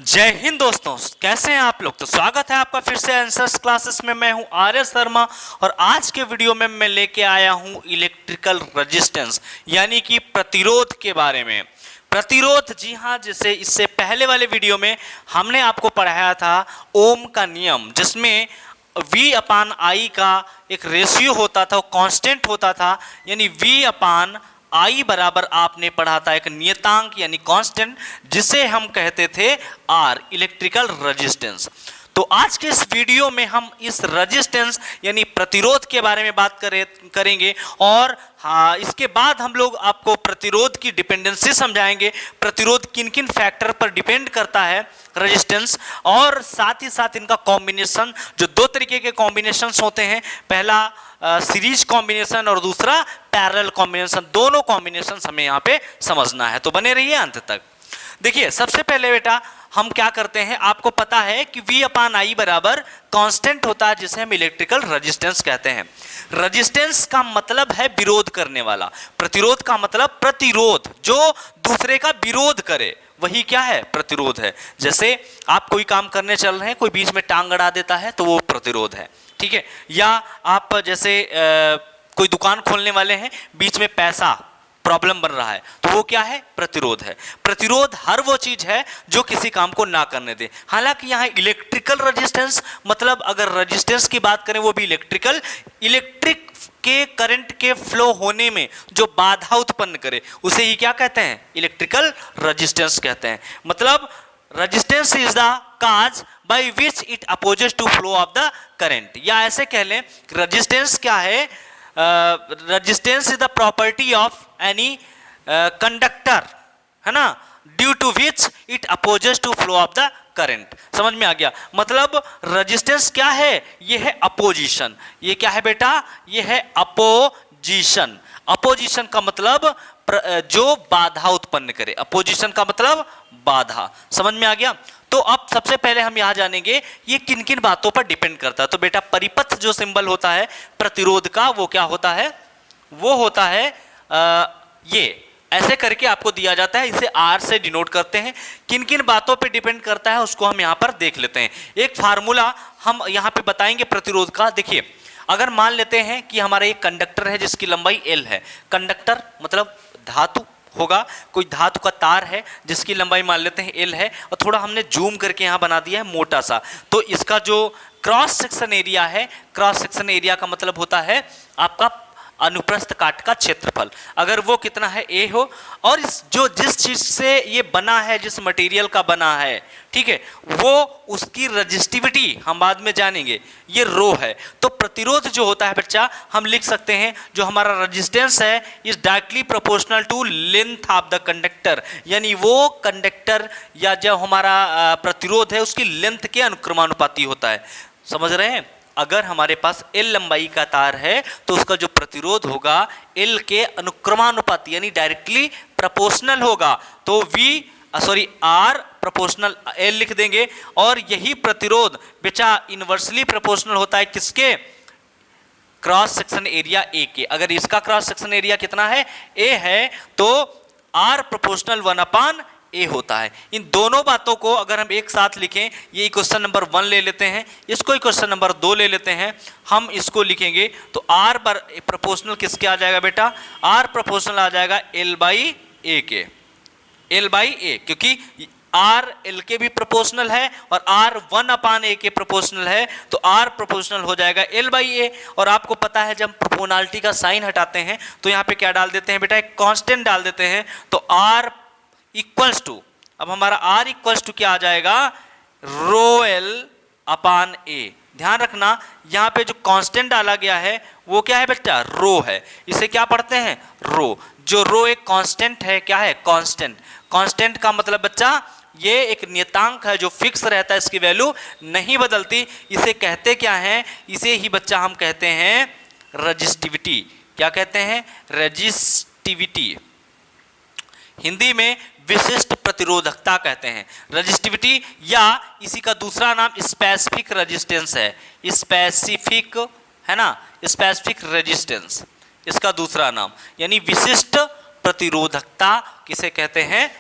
जय हिंद दोस्तों, कैसे हैं आप लोग। तो स्वागत है आपका फिर से आंसर्स क्लासेस में। मैं हूं आर्य शर्मा और आज के वीडियो में मैं लेके आया हूं इलेक्ट्रिकल रेजिस्टेंस यानी कि प्रतिरोध के बारे में। प्रतिरोध, जी हां, जैसे इससे पहले वाले वीडियो में हमने आपको पढ़ाया था ओम का नियम, जिसमें V अपान आई का एक रेशियो होता था, वो कांस्टेंट होता था, यानी V अपान आई बराबर आपने पढ़ा था एक नियतांक यानी कांस्टेंट, जिसे हम कहते थे R, इलेक्ट्रिकल रेजिस्टेंस। तो आज के इस वीडियो में हम इस रेजिस्टेंस यानी प्रतिरोध के बारे में बात करेंगे और हाँ, इसके बाद हम लोग आपको प्रतिरोध की डिपेंडेंसी समझाएंगे, प्रतिरोध किन किन फैक्टर पर डिपेंड करता है रेजिस्टेंस, और साथ ही साथ इनका कॉम्बिनेशन, जो दो तरीके के कॉम्बिनेशंस होते हैं, पहला सीरीज कॉम्बिनेशन और दूसरा पैरेलल कॉम्बिनेशन। दोनों कॉम्बिनेशन हमें यहाँ पे समझना है, तो बने रहिए अंत तक। देखिए, सबसे पहले बेटा हम क्या करते हैं, आपको पता है कि V अपान आई बराबर कांस्टेंट होता है, जिसे हम इलेक्ट्रिकल रेजिस्टेंस कहते हैं। रेजिस्टेंस का मतलब है विरोध करने वाला, प्रतिरोध का मतलब प्रतिरोध, जो दूसरे का विरोध करे, वही क्या है, प्रतिरोध है। जैसे आप कोई काम करने चल रहे हैं, कोई बीच में टांग अड़ा देता है तो वो प्रतिरोध है, ठीक है। या आप जैसे कोई दुकान खोलने वाले हैं, बीच में पैसा प्रॉब्लम बन रहा है, तो वो क्या है, प्रतिरोध है। प्रतिरोध हर वो चीज है जो किसी काम को ना करने दे। हालांकि यहाँ इलेक्ट्रिकल रेजिस्टेंस मतलब अगर रेजिस्टेंस की बात करें वो भी इलेक्ट्रिक के करंट के फ्लो होने में जो बाधा उत्पन्न करे, उसे ही क्या कहते हैं, इलेक्ट्रिकल रेजिस्टेंस कहते हैं। मतलब resistance is the cause by which it opposes to flow of the current, या ऐसे कह लें रेजिस्टेंस क्या है, resistance is the property of any conductor, है ना, due to which it opposes to flow of the current. समझ में आ गया। मतलब रेजिस्टेंस क्या है, ये है अपोजिशन। ये क्या है बेटा, ये है अपोजिशन। अपोजिशन का मतलब जो बाधा उत्पन्न करे, अपोजिशन का मतलब बाधा। समझ में आ गया। तो अब सबसे पहले हम यहां जानेंगे ये किन किन बातों पर डिपेंड करता है। तो बेटा परिपथ जो सिंबल होता है प्रतिरोध का, वो क्या होता है, वो होता है ये ऐसे करके आपको दिया जाता है, इसे R से डिनोट करते हैं। किन किन बातों पे डिपेंड करता है उसको हम यहां पर देख लेते हैं। एक फार्मूला हम यहां पे बताएंगे प्रतिरोध का। देखिए, अगर मान लेते हैं कि हमारा एक कंडक्टर है जिसकी लंबाई L है, कंडक्टर मतलब धातु होगा, कोई धातु का तार है जिसकी लंबाई मान लेते हैं L है, और थोड़ा हमने जूम करके यहां बना दिया है मोटा सा, तो इसका जो क्रॉस सेक्शन एरिया है, क्रॉस सेक्शन एरिया का मतलब होता है आपका अनुप्रस्थ काट का क्षेत्रफल, अगर वो कितना है A हो, और जिस चीज से ये बना है, जिस मटेरियल का बना है, ठीक है, वो उसकी रजिस्टिविटी हम बाद में जानेंगे, ये रो है। तो प्रतिरोध जो होता है बच्चा, हम लिख सकते हैं जो हमारा रेजिस्टेंस है is directly proportional to length of the conductor, यानी वो कंडक्टर या जो हमारा प्रतिरोध है उसकी लेंथ के अनुक्रमानुपाती होता है। समझ रहे हैं। अगर हमारे पास L लंबाई का तार है तो उसका जो प्रतिरोध होगा L के अनुक्रमानुपाती यानी डायरेक्टली प्रोपोर्शनल होगा। तो R प्रोपोर्शनल L लिख देंगे, और यही प्रतिरोध बेटा इनवर्सली प्रोपोर्शनल होता है किसके, क्रॉस सेक्शन एरिया A के। अगर इसका क्रॉस सेक्शन एरिया कितना है, A है, तो R प्रोपोर्शनल 1/A होता है। इन दोनों बातों को अगर हम एक साथ लिखें, ये क्वेश्चन नंबर 1 ले लेते हैं, इसको क्वेश्चन नंबर 2 ले लेते हैं, हम इसको लिखेंगे तो R प्रोपोर्शनल किसके आ जाएगा बेटा, R प्रोपोर्शनल आ जाएगा L/A के, L/A, क्योंकि R L के भी प्रोपोर्शनल है और R 1/A के प्रोपोर्शनल है, तो R प्रोपोर्शनल हो जाएगा L/A। और आपको पता है जब प्रोपोर्शनलिटी का साइन हटाते हैं तो यहाँ पे क्या डाल देते हैं बेटा, एक कांस्टेंट डाल देते हैं, तो R इक्वल्स टू, अब हमारा R इक्वल्स टू क्या आ जाएगा, ρL/A। ध्यान रखना यहाँ पे जो कांस्टेंट डाला गया है वो क्या है बेटा, रो है। इसे क्या पढ़ते हैं, रो। जो रो एक कांस्टेंट है, क्या है, कांस्टेंट। कांस्टेंट का मतलब बच्चा ये एक नियतांक है जो फिक्स रहता है, इसकी वैल्यू नहीं बदलती। इसे कहते क्या है, इसे ही बच्चा हम कहते हैं रजिस्टिविटी। क्या कहते हैं, रजिस्टिविटी। हिंदी में विशिष्ट प्रतिरोधकता कहते हैं रजिस्टिविटी, या इसी का दूसरा नाम स्पेसिफिक रेजिस्टेंस है। स्पेसिफिक है ना, स्पेसिफिक रेजिस्टेंस इसका दूसरा नाम, यानी विशिष्ट प्रतिरोधकता किसे कहते हैं,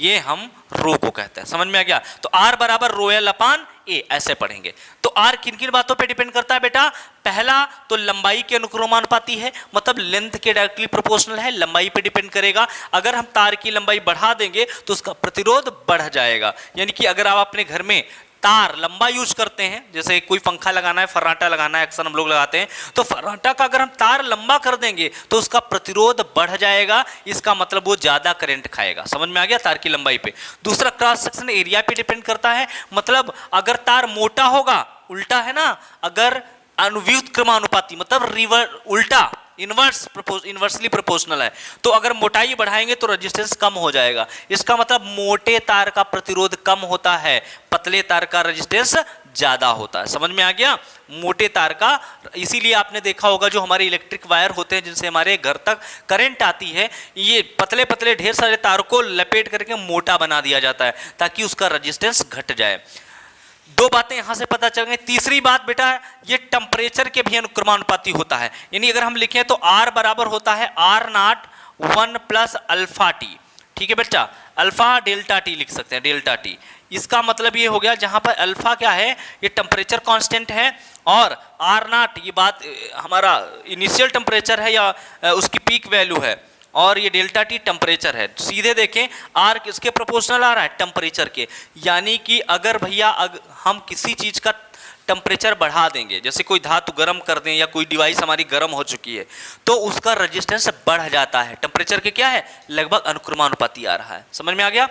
ये हम रो को कहते हैं। समझ में आ गया? तो आर बराबर रो एल अपान ए ऐसे पढ़ेंगे। तो आर किन किन बातों पे डिपेंड करता है बेटा? पहला तो लंबाई के अनुक्रमानुपाती है, मतलब लेंथ के डायरेक्टली प्रोपोर्शनल है, लंबाई पे डिपेंड करेगा। अगर हम तार की लंबाई बढ़ा देंगे तो उसका प्रतिरोध बढ़ जाएगा। यानी कि अगर आप अपने घर में तार लंबा यूज करते हैं, जैसे कोई पंखा लगाना है, फर्राटा लगाना है, अक्सर हम लोग लगाते हैं, तो फर्राटा का अगर हम तार लंबा कर देंगे तो उसका प्रतिरोध बढ़ जाएगा। इसका मतलब वो ज्यादा करंट खाएगा। समझ में आ गया? तार की लंबाई पे। दूसरा क्रॉस सेक्शन एरिया पे डिपेंड करता है, मतलब अगर तार मोटा होगा, उल्टा है ना, अगर अनुव्युक्त क्रमानुपाती मतलब रिवर्स उल्टा इनवर्सली प्रोपोर्शनल है, तो अगर मोटाई बढ़ाएंगे तो रेजिस्टेंस कम हो जाएगा। इसका मतलब मोटे तार का प्रतिरोध कम होता है, पतले तार का रेजिस्टेंस ज्यादा होता है। समझ में आ गया? मोटे तार का, इसीलिए आपने देखा होगा जो हमारे इलेक्ट्रिक वायर होते हैं जिनसे हमारे घर तक करंट आती है, ये पतले पतले ढेर सारे तार को लपेट करके मोटा बना दिया जाता है ताकि उसका रेजिस्टेंस घट जाए। दो बातें यहां से पता चल गई। तीसरी बात बेटा, ये टेम्परेचर के भी अनुक्रमानुपाती होता है। यानी अगर हम लिखें तो R बराबर होता है R0 1 प्लस अल्फा टी। ठीक है बेटा, अल्फा डेल्टा टी लिख सकते हैं, डेल्टा टी। इसका मतलब ये हो गया, जहां पर अल्फा क्या है, ये टेम्परेचर कांस्टेंट है, और R0 ये बात हमारा इनिशियल टेम्परेचर है या उसकी पीक वैल्यू है, और ये डेल्टा टी टेम्परेचर है। सीधे देखें आर किसके प्रोपोर्शनल आ रहा है? टेम्परेचर के। यानी कि अगर भैया हम किसी चीज का टेम्परेचर बढ़ा देंगे, जैसे कोई धातु गर्म कर दें या कोई डिवाइस हमारी गर्म हो चुकी है, तो उसका रेजिस्टेंस बढ़ जाता है। टेम्परेचर के क्या है? लगभग अनुक्रमानुपाती आ रहा है। समझ में आ गया?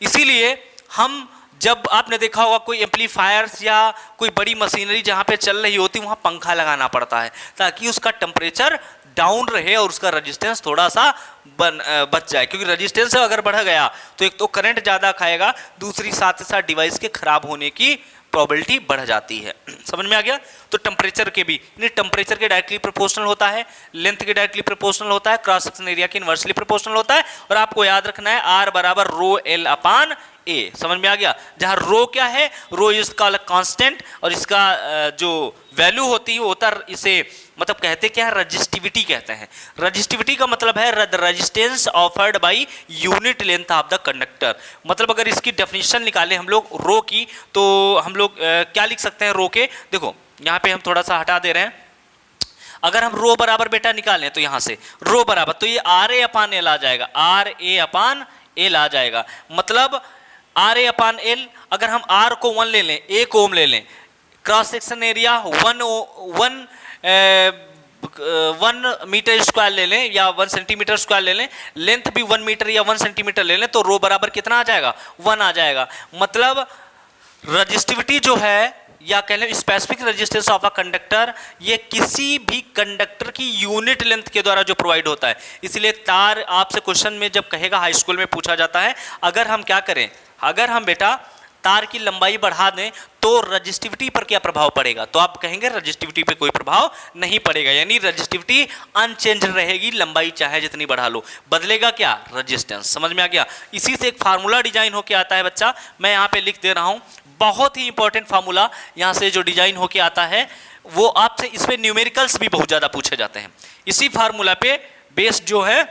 इसीलिए हम, जब आपने देखा होगा कोई एम्पलीफायर्स या कोई बड़ी मशीनरी जहां पे चल रही होती, वहां पंखा लगाना पड़ता है ताकि उसका टेम्परेचर डाउन रहे और उसका रेजिस्टेंस थोड़ा सा बच जाए। क्योंकि रेजिस्टेंस अगर बढ़ गया तो एक तो करंट ज्यादा खाएगा, दूसरी साथ ही साथ डिवाइस के खराब होने की प्रोबेबिलिटी बढ़ जाती है। समझ में आ गया? तो टेम्परेचर के भी, टेम्परेचर के डायरेक्टली प्रोपोर्शनल होता है, लेंथ के डायरेक्टली प्रोपोर्शनल होता है, क्रॉस सेक्शन एरिया के इनवर्सली प्रोपोर्शनल होता है, और आपको याद रखना है आर बराबर रो एल अपान ए। समझ में आ गया? जहां रो क्या है? रो इज कॉल्ड कांस्टेंट, और इसका जो वैल्यू होती है होता, इसे मतलब कहते क्या है? रजिस्टिविटी कहते हैं। रजिस्टिविटी का मतलब है resistance offered by unit length of the conductor. मतलब अगर इसकी डेफिनेशन निकालें हम लोग रो की, तो हम लोग क्या लिख सकते हैं रो के? देखो यहाँ पे हम थोड़ा सा हटा दे रहे हैं। अगर हम रो बराबर बेटा निकालें तो यहां से रो बराबर, तो ये आर ए अपान एल आ जाएगा, आर ए अपान एल आ जाएगा। मतलब आर ए अपान एल, अगर हम आर को 1 ले लें, 1 ओम ले लें, cross section area 1 metre square ले लें या 1 सेंटीमीटर स्क्वायर ले लें, लेंथ भी 1 मीटर या 1 सेंटीमीटर ले लें, तो रो बराबर कितना आ जाएगा? 1 आ जाएगा। मतलब रजिस्टिविटी जो है, या कह लें specific resistance of a conductor, ये किसी भी कंडक्टर की यूनिट लेंथ के द्वारा जो प्रोवाइड होता है। इसलिए तार आपसे क्वेश्चन में जब कहेगा, हाई स्कूल में पूछा जाता है, अगर हम क्या करें, अगर हम बेटा तार की लंबाई बढ़ा दें तो रजिस्टिविटी पर क्या प्रभाव पड़ेगा? तो आप कहेंगे रजिस्टिविटी पे कोई प्रभाव नहीं पड़ेगा, यानी रजिस्टिविटी अनचेंज रहेगी, लंबाई चाहे जितनी बढ़ा लो, बदलेगा क्या? रेजिस्टेंस। समझ में आ गया? इसी से एक फार्मूला डिजाइन होके आता है बच्चा, मैं यहाँ पे लिख दे रहा हूँ, बहुत ही इंपॉर्टेंट फार्मूला यहाँ से जो डिजाइन होके आता है, वो आपसे इसमें न्यूमेरिकल्स भी बहुत ज्यादा पूछे जाते हैं। इसी फार्मूला पे बेस्ड जो है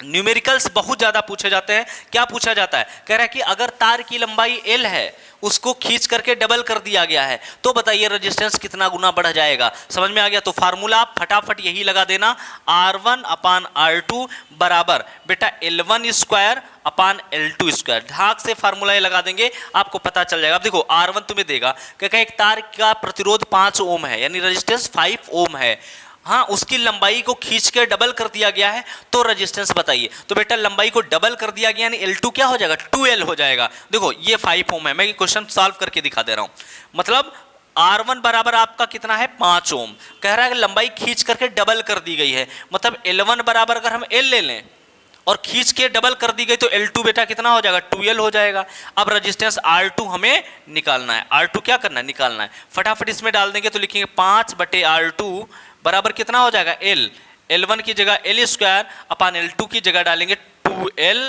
न्यूमेरिकल्स बहुत ज्यादा पूछे जाते हैं। क्या पूछा जाता है? कह रहा है कि अगर तार की लंबाई L है, उसको खींच करके डबल कर दिया गया है, तो बताइए रेजिस्टेंस कितना गुना बढ़ जाएगा? समझ में आ गया? तो फार्मूला आप फटाफट यही लगा देना, R1 अपान R2 बराबर बेटा L1 square upon L2 square. ढाक से फार्मूला ये लगा देंगे, आपको पता चल जाएगा। अब देखो R1 तुम्हें देगा, क्या एक तार का प्रतिरोध 5 ओम है, यानी रेजिस्टेंस 5 ओम है। हाँ, उसकी लंबाई को खींच के डबल कर दिया गया है, तो रेजिस्टेंस बताइए। तो बेटा लंबाई को डबल कर दिया गया, यानी L2 क्या हो जाएगा? 2L हो जाएगा। देखो ये 5 ओम है, मैं ये क्वेश्चन सॉल्व करके दिखा दे रहा हूं। मतलब R1 बराबर आपका कितना है? 5 ओम। कह रहा है कि लंबाई खींच करके डबल कर दी गई है, मतलब L1 बराबर अगर हम L ले लें और खींच के डबल कर दी गई, तो L2 बेटा कितना हो जाएगा? 2L हो जाएगा। अब रेजिस्टेंस R2 हमें निकालना है। R2 क्या करना है? निकालना है। फटाफट इसमें डाल देंगे तो लिखेंगे 5/R2 बराबर कितना हो जाएगा? L। L1 की जगह L स्क्वायर अपान L2 की जगह डालेंगे 2L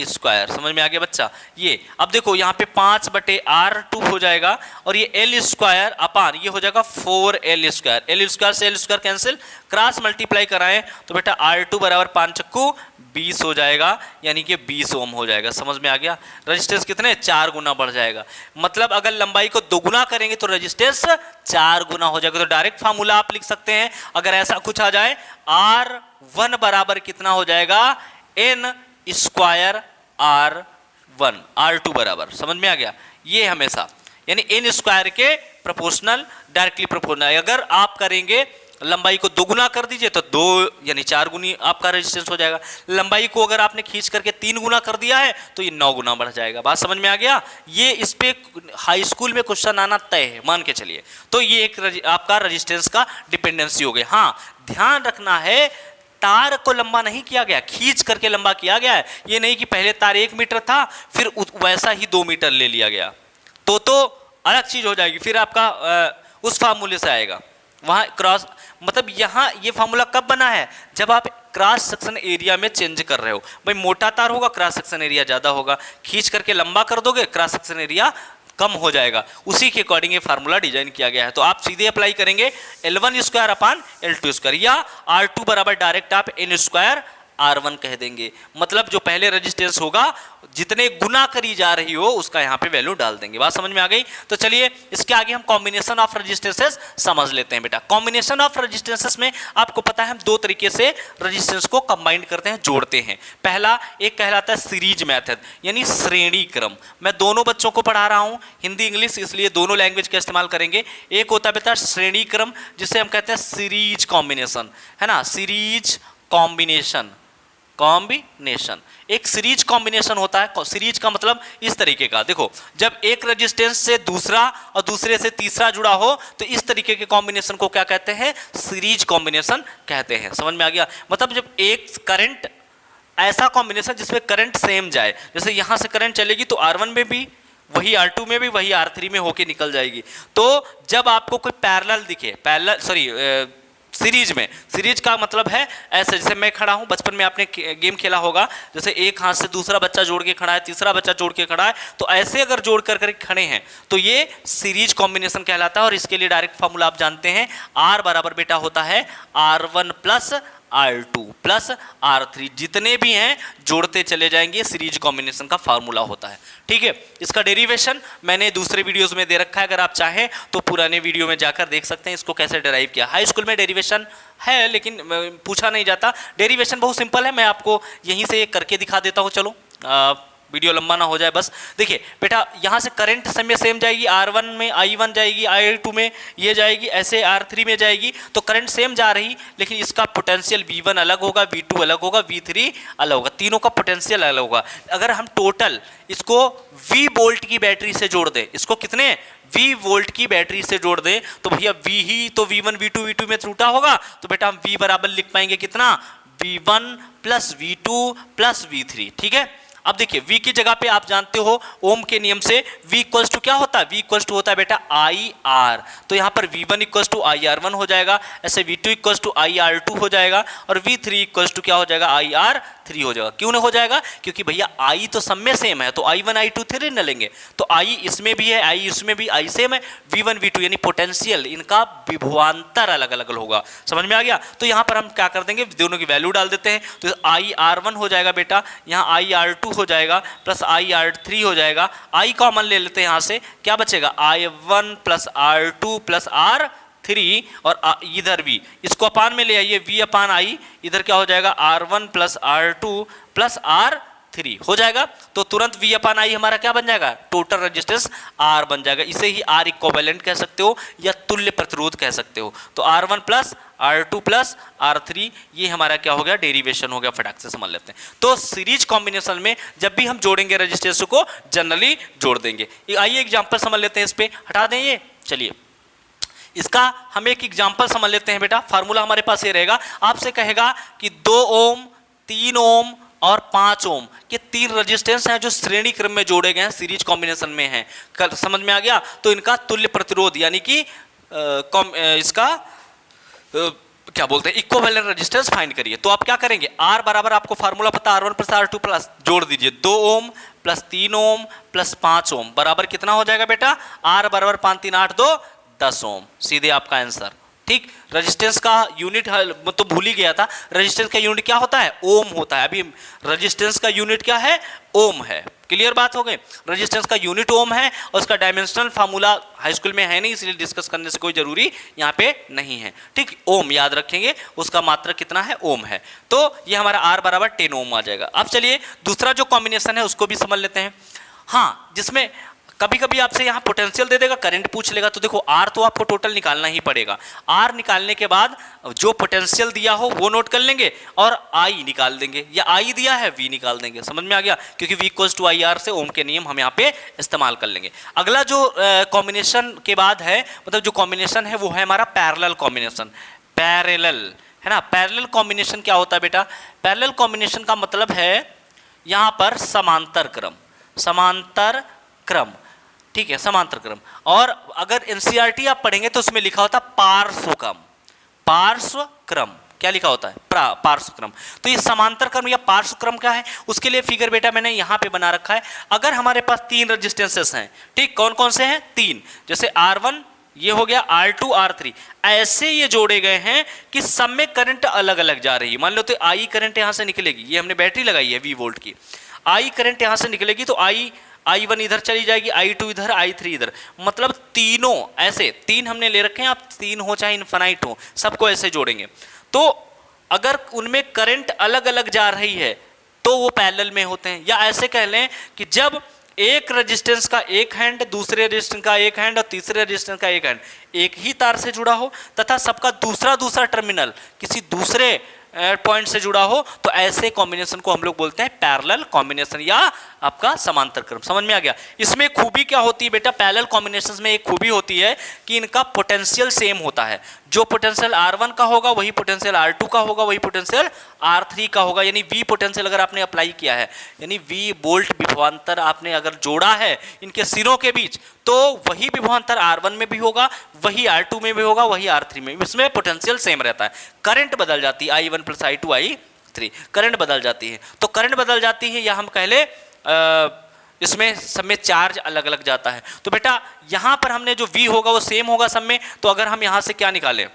स्क्वायर। समझ में आ गया बच्चा? ये अब देखो यहाँ पे 5/R2 हो जाएगा और ये L स्क्वायर अपान ये हो जाएगा 4L स्क्वायर। L स्क्वायर से L square cancel, cross multiply कराएं तो बेटा R2 बराबर 5 चक्कू 20 हो जाएगा, यानी कि 20 ओम हो जाएगा। समझ में आ गया? रजिस्टेंस कितने 4 गुना बढ़ जाएगा। मतलब अगर लंबाई को दोगुना करेंगे तो रजिस्टेंस 4 गुना हो जाएगा। तो डायरेक्ट फार्मूला आप लिख सकते हैं अगर ऐसा कुछ आ जाए, R1 बराबर कितना हो जाएगा, N स्क्वायर R1, R2 बराबर। समझ में आ गया? ये हमेशा यानी N स्क्वायर के प्रोपोर्शनल, डायरेक्टली प्रोपोर्शनल। अगर आप करेंगे लंबाई को दोगुना कर दीजिए तो 2 यानी 4 गुनी आपका रेजिस्टेंस हो जाएगा। लंबाई को अगर आपने खींच करके 3 गुना कर दिया है तो ये 9 गुना बढ़ जाएगा। बात समझ में आ गया? ये इस पे हाई स्कूल में क्वेश्चन आना तय है, मान के चलिए। तो ये एक आपका रेजिस्टेंस का डिपेंडेंसी हो गया। हाँ, ध्यान रखना है तार को लंबा नहीं किया गया, खींच करके लंबा किया गया है। ये नहीं कि पहले तार 1 मीटर था फिर वैसा ही 2 मीटर ले लिया गया, तो अलग चीज हो जाएगी। फिर आपका उस फार्मूले से आएगा वहां क्रॉस, मतलब यहाँ ये फार्मूला कब बना है, जब आप क्रॉस सेक्शन एरिया में चेंज कर रहे हो। भाई मोटा तार होगा क्रॉस सेक्शन एरिया ज्यादा होगा, खींच करके लंबा कर दोगे क्रॉस सेक्शन एरिया कम हो जाएगा। उसी के अकॉर्डिंग ये फार्मूला डिजाइन किया गया है। तो आप सीधे अप्लाई करेंगे L1 square upon L2 square, या R2 बराबर डायरेक्ट आप N स्क्वायर R1 कह देंगे। मतलब जो पहले रेजिस्टेंस होगा जितने गुना करी जा रही हो उसका यहाँ पे वैल्यू डाल देंगे। बात समझ में आ गई? तो चलिए इसके आगे हम कॉम्बिनेशन ऑफ रेजिस्टेंसेस समझ लेते हैं बेटा। कॉम्बिनेशन ऑफ रेजिस्टेंसेस में आपको पता है हम 2 तरीके से रेजिस्टेंस को कंबाइन करते हैं, जोड़ते हैं। पहला एक कहलाता है सीरीज मेथड, यानी श्रेणी क्रम। मैं दोनों बच्चों को पढ़ा रहा हूँ हिंदी इंग्लिश, इसलिए दोनों लैंग्वेज का इस्तेमाल करेंगे। एक होता है बेटा श्रेणी क्रम जिसे हम कहते हैं सीरीज कॉम्बिनेशन, है ना, सीरीज कॉम्बिनेशन। एक सीरीज कॉम्बिनेशन होता है। सीरीज का मतलब इस तरीके का, देखो जब एक रेजिस्टेंस से दूसरा और दूसरे से तीसरा जुड़ा हो तो इस तरीके के कॉम्बिनेशन को क्या कहते हैं, सीरीज कॉम्बिनेशन कहते हैं। समझ में आ गया? मतलब जब एक करंट, ऐसा कॉम्बिनेशन जिसमें करंट सेम जाए, जैसे यहां से करंट चलेगी तो R1 में भी वही R2 में भी वही R3 में होके निकल जाएगी। तो जब आपको कोई पैरेलल दिखे, सीरीज में, सीरीज का मतलब है ऐसे, जैसे मैं खड़ा हूं, बचपन में आपने गेम खेला होगा, जैसे एक हाथ से दूसरा बच्चा जोड़ के खड़ा है, तीसरा बच्चा जोड़ के खड़ा है, तो ऐसे अगर जोड़ कर खड़े हैं तो ये सीरीज कॉम्बिनेशन कहलाता है। और इसके लिए डायरेक्ट फॉर्मूला आप जानते हैं, R बराबर बेटा होता है R1 plus R2 plus R3, जितने भी हैं जोड़ते चले जाएंगे, सीरीज कॉम्बिनेशन का फार्मूला होता है। ठीक है, इसका डेरिवेशन मैंने दूसरे वीडियोस में दे रखा है, अगर आप चाहें तो पुराने वीडियो में जाकर देख सकते हैं इसको कैसे डेराइव किया। हाई स्कूल में डेरिवेशन है लेकिन पूछा नहीं जाता। डेरिवेशन बहुत सिंपल है, मैं आपको यहीं से करके दिखा देता हूँ। चलो वीडियो लंबा ना हो जाए बस। देखिए बेटा, यहाँ से करंट समय सेम जाएगी, R1 में I1 जाएगी, I2 में ये जाएगी, ऐसे R3 में जाएगी, तो करंट सेम जा रही, लेकिन इसका पोटेंशियल V1 अलग होगा, V2 अलग होगा, V3 अलग होगा, तीनों का पोटेंशियल अलग होगा। अगर हम टोटल इसको V वोल्ट की बैटरी से जोड़ दें, इसको कितने V वोल्ट की बैटरी से जोड़ दें, तो भैया V ही तो V1 V2 V2 में छूटा होगा, तो बेटा हम V बराबर लिख पाएंगे कितना, V1 plus V2 plus V3। ठीक है, अब देखिए V की जगह पे आप जानते हो ओम के नियम से V इक्वल्स टू क्या होता है, V इक्वल्स टू होता है बेटा IR, तो यहाँ पर V1 इक्वल्स टू IR1 हो जाएगा, ऐसे V2 इक्वल्स टू IR2 हो जाएगा, और V3 इक्वल्स टू क्या हो जाएगा, IR3 हो जाएगा। क्यों ना हो जाएगा, क्योंकि भैया I तो सब में सेम है, तो I1 I2 3 न लेंगे, तो I इसमें भी है, I इसमें भी, I सेम है, V1 V2 यानी पोटेंशियल इनका विभवांतर अलग अलग होगा। समझ में आ गया? तो यहाँ पर हम क्या कर देंगे, दोनों की वैल्यू डाल देते हैं, तो IR1 हो जाएगा बेटा, यहाँ IR2 हो जाएगा प्लस IR3 हो जाएगा, I कॉमन ले लेते हैं, यहाँ से क्या बचेगा, I1 plus R2 plus R3, और इधर V इसको अपान में ले आइए, V अपान I, इधर क्या हो जाएगा R1 plus R2 plus R3 हो जाएगा। तो तुरंत V अपान I हमारा क्या बन जाएगा, टोटल रेजिस्टेंस R बन जाएगा। इसे ही R इक्विवेलेंट कह सकते हो या तुल्य प्रतिरोध कह सकते हो। तो R1 plus R2 plus R3, ये हमारा क्या हो गया, डेरिवेशन हो गया। फटाक से समझ लेते हैं। तो सीरीज कॉम्बिनेशन में जब भी हम जोड़ेंगे रेजिस्टेंस को जनरली जोड़ देंगे। आइए एग्जांपल समझ लेते हैं, इस पे हटा दें ये, चलिए इसका हम एक एग्जांपल समझ लेते हैं बेटा। फार्मूला हमारे पास ये रहेगा, आपसे कहेगा कि 2 ओम 3 ओम और 5 ओम के 3 रेजिस्टेंस हैं जो श्रेणी क्रम में जोड़े गए हैं, सीरीज कॉम्बिनेशन में हैं। समझ में आ गया? तो इनका तुल्य प्रतिरोध यानी कि इसका क्या बोलते हैं, इक्विवेलेंट रेजिस्टेंस फाइंड करिए। तो आप क्या करेंगे, R बराबर आपको फार्मूला पता, R1 प्लस R2 प्लस जोड़ दीजिए 2 ओम प्लस 3 ओम प्लस 5 ओम बराबर कितना हो जाएगा बेटा, R बराबर 5 3 8 2 10 ओम। सीधे आपका आंसर। ठीक, रेजिस्टेंस का यूनिट तो भूल ही गया था, रेजिस्टेंस का यूनिट क्या होता है, ओम होता है। अभी रेजिस्टेंस का यूनिट क्या है, ओम है। क्लियर बात हो गई, रेजिस्टेंस का यूनिट ओम है और उसका डायमेंशनल फार्मूला हाई स्कूल में है नहीं, इसलिए डिस्कस करने से कोई जरूरी यहाँ पे नहीं है। ठीक, ओम याद रखेंगे, उसका मात्रा कितना है, ओम है। तो ये हमारा R बराबर 10 ओम आ जाएगा। अब चलिए दूसरा जो कॉम्बिनेशन है उसको भी समझ लेते हैं। हाँ, जिसमें कभी कभी आपसे यहाँ पोटेंशियल दे देगा, करंट पूछ लेगा, तो देखो R तो आपको टोटल निकालना ही पड़ेगा। R निकालने के बाद जो पोटेंशियल दिया हो वो नोट कर लेंगे और I निकाल देंगे, या I दिया है V निकाल देंगे। समझ में आ गया, क्योंकि V इक्वल्स टू IR से ओम के नियम हम यहाँ पे इस्तेमाल कर लेंगे। अगला जो कॉम्बिनेशन के बाद है, मतलब जो कॉम्बिनेशन है वो है हमारा पैरेलल कॉम्बिनेशन। पैरेलल है ना, पैरेलल कॉम्बिनेशन क्या होता है बेटा, पैरेलल कॉम्बिनेशन का मतलब है यहाँ पर समांतर क्रम, समांतर क्रम। ठीक है, समांतर क्रम। और अगर एनसीईआरटी आप पढ़ेंगे तो उसमें लिखा होता है पार्श्व क्रम, पार्श्व क्रम। क्या लिखा होता है, पार्श्व क्रम। तो ये समांतर क्रम या पार्श्व क्रम क्या है, उसके लिए फिगर बेटा मैंने यहाँ पे बना रखा है। अगर हमारे पास 3 रेजिस्टेंसेस हैं, ठीक, कौन कौन से हैं, 3, जैसे R1 ये हो गया, R2 R3, ऐसे ये जोड़े गए हैं कि सब में करंट अलग अलग जा रही है। मान लो तो I करंट यहाँ से निकलेगी, ये हमने बैटरी लगाई है 20 वोल्ट की, I करंट यहाँ से निकलेगी तो I1 इधर चली जाएगी, I2 इधर, I3 इधर, मतलब तीनों ऐसे, 3 हमने ले रखे हैं, आप 3 हो चाहे इनफाइनाइट हो, सबको ऐसे जोड़ेंगे। तो अगर उनमें करंट अलग अलग जा रही है तो वो पैरेलल में होते हैं। या ऐसे कह लें कि जब एक रेजिस्टेंस का एक हैंड, दूसरे रेजिस्टेंस का एक हैंड और तीसरे रेजिस्टेंस का एक हैंड एक ही तार से जुड़ा हो, तथा सबका दूसरा दूसरा टर्मिनल किसी दूसरे पॉइंट से जुड़ा हो, तो ऐसे कॉम्बिनेशन को हम लोग बोलते हैं पैरेलल कॉम्बिनेशन या आपका समांतर क्रम। समझ में आ गया। इसमें खूबी क्या होती है बेटा, पैरेलल कॉम्बिनेशंस में एक खूबी होती है कि इनका पोटेंशियल सेम होता है। जो पोटेंशियल R1 का होगा वही पोटेंशियल R2 का होगा, वही पोटेंशियल R3 का होगा। यानी V पोटेंशियल अगर आपने अप्लाई किया है, यानी V वोल्ट विभवांतर आपने अगर जोड़ा है इनके सिरों के बीच, तो वही विभवांतर R1 में भी होगा, वही R2 में भी होगा, वही R3 में भी। इसमें पोटेंशियल सेम रहता है। करंट बदल जाती है, I1 plus I2 I3, current बदल जाती है। तो करंट बदल जाती है, या हम कह ले इसमें सब में चार्ज अलग अलग जाता है। तो बेटा यहां पर हमने जो V होगा वो सेम होगा सब में। तो अगर हम यहां से क्या निकालें,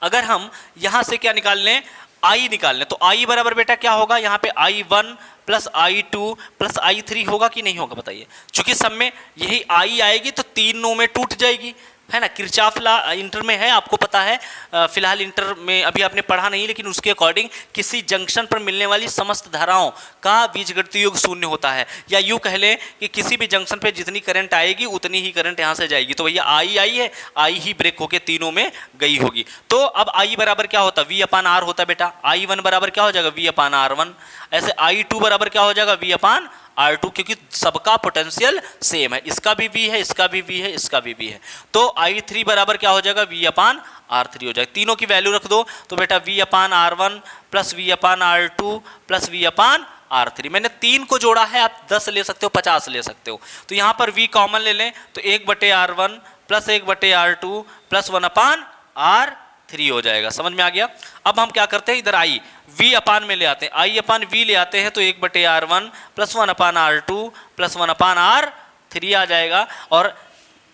अगर हम यहां से क्या निकाल लें, I निकाल लें, तो I बराबर बेटा क्या होगा, यहाँ पे I1 plus I2 plus I3 होगा कि नहीं होगा बताइए। चूंकि सब में यही I आएगी तो 3 नो में टूट जाएगी, है ना। किरचॉफ लॉ इंटर में है, आपको पता है। फिलहाल इंटर में अभी आपने पढ़ा नहीं, लेकिन उसके अकॉर्डिंग किसी जंक्शन पर मिलने वाली समस्त धाराओं का बीजगणितीय योग शून्य होता है। या यूँ कह लें कि किसी भी जंक्शन पे जितनी करंट आएगी उतनी ही करंट यहाँ से जाएगी। तो भैया आई है, आई ही ब्रेक होके तीनों में गई होगी। तो अब आई बराबर क्या होता है, V अपान R होता है बेटा। I1 बराबर क्या हो जाएगा, V अपान R1। ऐसे I2 बराबर क्या हो जाएगा, V अपान R2, क्योंकि सबका पोटेंशियल सेम है। इसका भी V है, इसका भी V है, इसका भी V है। तो I3 बराबर क्या हो जाएगा, V अपान R3 हो जाएगा। तीनों की वैल्यू रख दो तो बेटा V अपान R1 प्लस V अपान R2 प्लस V अपान R3। मैंने 3 को जोड़ा है, आप 10 ले सकते हो, 50 ले सकते हो। तो यहाँ पर V कॉमन ले लें तो 1/R1 प्लस 1/R2 प्लस 1 अपान R3 हो जाएगा। समझ में आ गया। अब हम क्या करते हैं, इधर I V अपान में ले आते हैं, I अपान V ले आते हैं तो 1/R1 प्लस 1 अपान R2 प्लस 1 अपान R3 आ जाएगा। और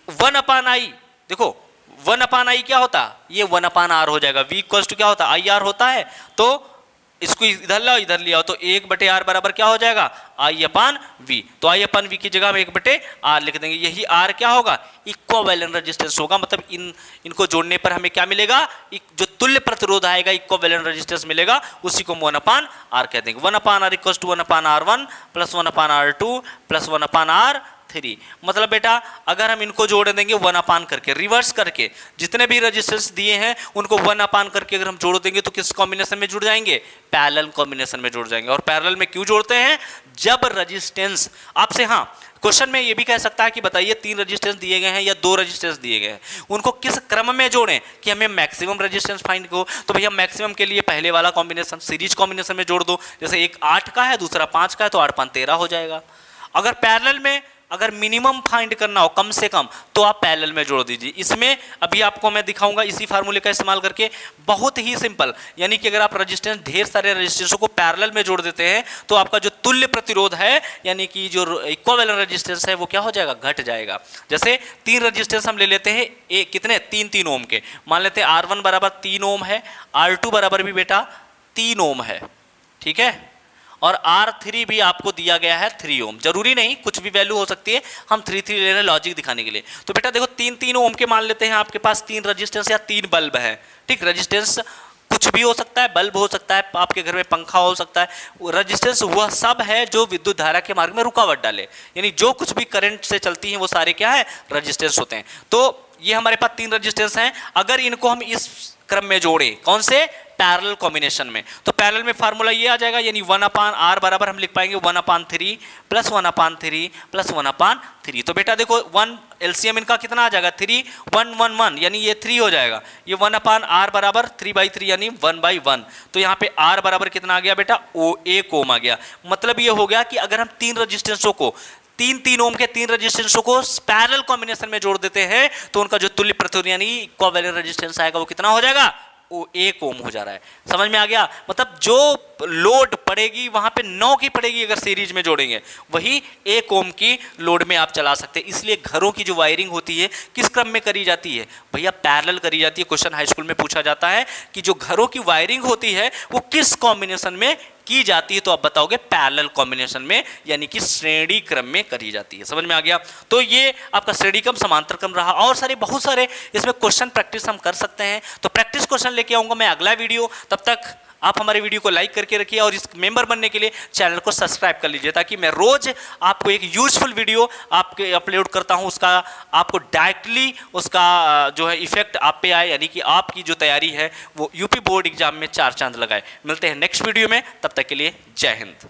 1 अपान I, देखो 1 अपान I क्या होता, ये 1 अपान R हो जाएगा। V इक्वल्स टू क्या होता, IR होता है। तो इसको इधर लाओ, इधर ले आओ, तो 1/R बराबर क्या हो जाएगा, I अपान V। तो I अपान V की जगह में 1/R लिख देंगे। यही R क्या होगा, इक्विवेलेंट रेजिस्टेंस होगा। मतलब इनको जोड़ने पर हमें क्या मिलेगा, जो तुल्य प्रतिरोध आएगा, इक्विवेलेंट रेजिस्टेंस मिलेगा, उसी को 1/R कह देंगे। 1/R equals to 1/R1 plus 1/R2 plus 1/R3। मतलब बेटा अगर हम इनको जोड़ देंगे 1 अपान करके, रिवर्स करके, जितने भी रेजिस्टेंस दिए हैं उनको 1 अपान करके अगर हम जोड़ देंगे तो किस कॉम्बिनेशन में जुड़ जाएंगे, पैरेलल कॉम्बिनेशन में जुड़ जाएंगे। और पैरेलल में क्यों जोड़ते हैं, जब रेजिस्टेंस आपसे, हाँ क्वेश्चन में ये भी कह सकता है कि बताइए 3 रेजिस्टेंस दिए गए हैं या 2 रेजिस्टेंस दिए गए हैं, उनको किस क्रम में जोड़ें कि हमें मैक्सिमम रेजिस्टेंस फाइंड हो। तो भैया मैक्सिमम के लिए पहले वाला कॉम्बिनेशन सीरीज कॉम्बिनेशन में जोड़ दो। जैसे एक 8 का है, दूसरा 5 का है, तो 8 5 13 हो जाएगा। अगर पैरेलल में अगर मिनिमम फाइंड करना हो कम से कम तो आप पैरेलल में जोड़ दीजिए। इसमें अभी आपको मैं दिखाऊंगा इसी फार्मूले का इस्तेमाल करके, बहुत ही सिंपल। यानी कि अगर आप रेजिस्टेंस, ढेर सारे रेजिस्टेंसों को पैरेलल में जोड़ देते हैं तो आपका जो तुल्य प्रतिरोध है यानी कि जो इक्विवेलेंट रेजिस्टेंस है वो क्या हो जाएगा, घट जाएगा। जैसे 3 रेजिस्टेंस हम ले लेते हैं, कितने 3 ओम के, मान लेते हैं R1 बराबर 3 ओम है, R2 बराबर भी बेटा 3 ओम है, ठीक है, और R3 भी आपको दिया गया है 3 ओम। जरूरी नहीं, कुछ भी वैल्यू हो सकती है, हम 3 ले रहे हैं लॉजिक दिखाने के लिए। तो बेटा देखो 3 ओम के मान लेते हैं, आपके पास 3 रजिस्टेंस या 3 बल्ब है, ठीक। रजिस्टेंस कुछ भी हो सकता है, बल्ब हो सकता है, आपके घर में पंखा हो सकता है। रजिस्टेंस वह सब है जो विद्युत धारा के मार्ग में रुकावट डाले, यानी जो कुछ भी करंट से चलती है वो सारे क्या है, रजिस्टेंस होते हैं। तो ये हमारे पास 3 रजिस्टेंस हैं। अगर इनको हम इस क्रम में जोड़े, कौन से, पैरेलल कॉम्बिनेशन में, तो पैरेलल में फार्मूला ये आ जाएगा, यानी 1/R बराबर हम लिख पाएंगे 1/3 प्लस 1/3 प्लस 1/3। तो बेटा देखो 1 एलसीएम इनका कितना आ जाएगा, 3 1 1 1, यानी ये 3 हो जाएगा। ये 1/R बराबर 3/3 यानी 1/1। तो यहाँ पे R बराबर कितना आ गया बेटा, 1 ओम आ गया। मतलब ये हो गया कि अगर हम 3 रजिस्टेंसों को, 3 ओम के 3 रजिस्टेंसों को पैरेलल कॉम्बिनेशन में जोड़ देते हैं तो उनका जो तुल्य प्रतिरोध यानी इक्विवेलेंट रेजिस्टेंस आएगा वो कितना हो जाएगा, वो 1 ओम हो जा रहा है। समझ में आ गया। मतलब जो लोड पड़ेगी वहां पे 9 की पड़ेगी अगर सीरीज में जोड़ेंगे, वही 1 ओम की लोड में आप चला सकते हैं। इसलिए घरों की जो वायरिंग होती है किस क्रम में करी जाती है भैया, पैरेलल करी जाती है। क्वेश्चन हाई स्कूल में पूछा जाता है कि जो घरों की वायरिंग होती है वो किस कॉम्बिनेशन में की जाती है, तो आप बताओगे पैरेलल कॉम्बिनेशन में, यानी कि श्रेणी क्रम में करी जाती है। समझ में आ गया। तो ये आपका श्रेणी क्रम, समांतर क्रम रहा, और सारे बहुत सारे इसमें क्वेश्चन प्रैक्टिस हम कर सकते हैं। तो प्रैक्टिस क्वेश्चन लेके आऊंगा मैं अगला वीडियो। तब तक आप हमारे वीडियो को लाइक करके रखिए और इस मेंबर बनने के लिए चैनल को सब्सक्राइब कर लीजिए, ताकि मैं रोज आपको एक यूजफुल वीडियो आपके अपलोड करता हूं, उसका आपको डायरेक्टली उसका जो है इफेक्ट आप पे आए, यानी कि आपकी जो तैयारी है वो यूपी बोर्ड एग्जाम में 4 चांद लगाए। मिलते हैं नेक्स्ट वीडियो में, तब तक के लिए जय हिंद।